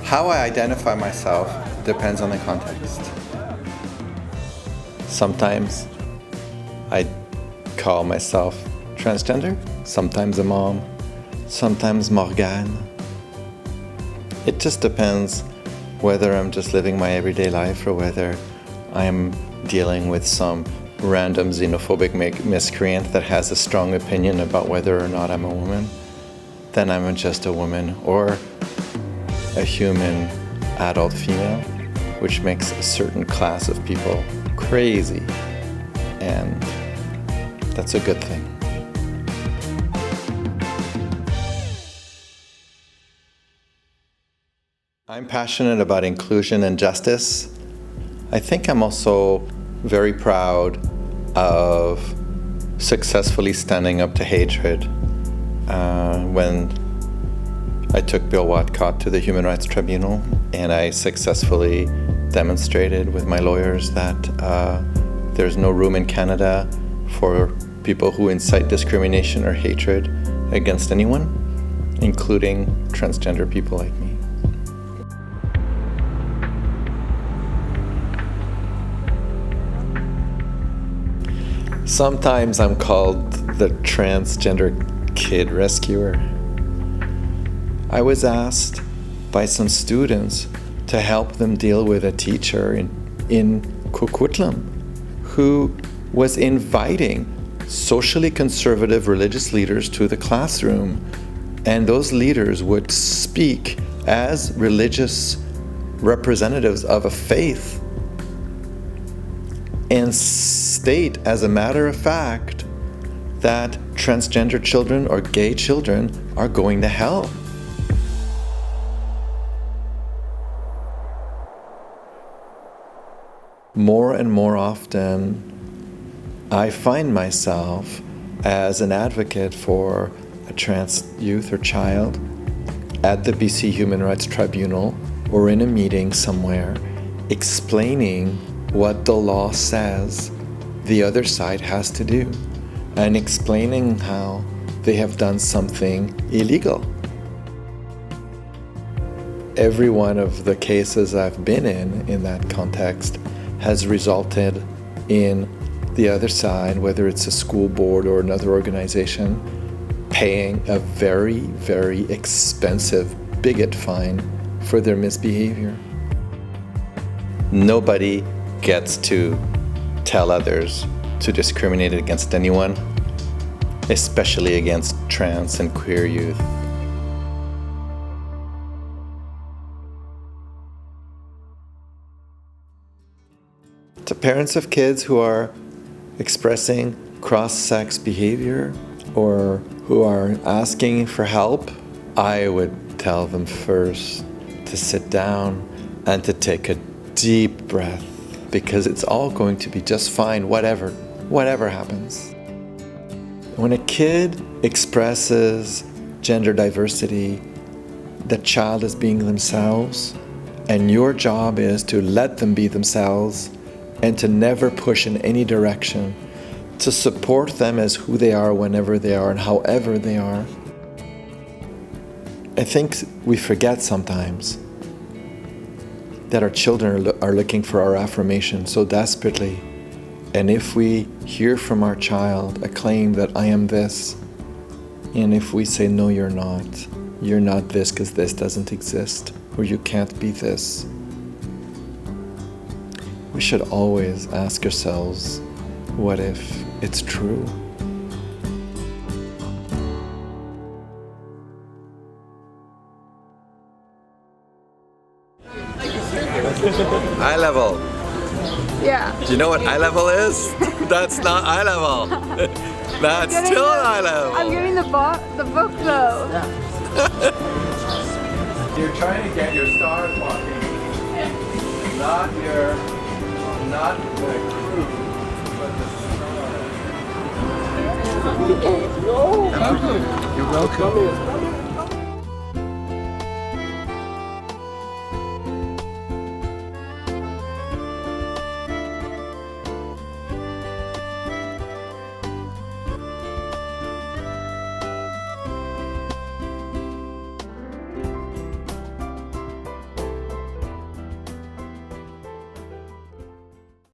How I identify myself depends on the context. Sometimes I call myself transgender, sometimes a mom, sometimes Morgane. It just depends whether I'm just living my everyday life or whether I'm dealing with some random xenophobic miscreant that has a strong opinion about whether or not I'm a woman. Then I'm just a woman or a human adult female, which makes a certain class of people crazy, and that's a good thing. I'm passionate about inclusion and justice. I think I'm also very proud of successfully standing up to hatred. When I took Bill Watcott to the Human Rights Tribunal, and I successfully demonstrated with my lawyers that there's no room in Canada for people who incite discrimination or hatred against anyone, including transgender people like me. Sometimes I'm called the transgender kid rescuer. I was asked by some students to help them deal with a teacher in Coquitlam who was inviting socially conservative religious leaders to the classroom, and those leaders would speak as religious representatives of a faith and state as a matter of fact that transgender children or gay children are going to hell. More and more often, I find myself as an advocate for a trans youth or child at the BC Human Rights Tribunal or in a meeting somewhere, explaining what the law says the other side has to do and explaining how they have done something illegal. Every one of the cases I've been in that context has resulted in the other side, whether it's a school board or another organization, paying a very, very expensive bigot fine for their misbehavior. Nobody gets to tell others to discriminate against anyone, especially against trans and queer youth. To parents of kids who are expressing cross-sex behavior or who are asking for help, I would tell them first to sit down and to take a deep breath, because it's all going to be just fine, whatever happens. When a kid expresses gender diversity, the child is being themselves, and your job is to let them be themselves and to never push in any direction, to support them as who they are whenever they are and however they are. I think we forget sometimes that our children are looking for our affirmation so desperately. And if we hear from our child a claim that I am this, and if we say, no, you're not this because this doesn't exist, or you can't be this, we should always ask ourselves, what if it's true? Eye level. Yeah. Do you know what eye level is? That's not eye level. That's still eye level. I'm getting the book though. Yeah. You're trying to get your stars walking, not the crew, but the stars. You're welcome.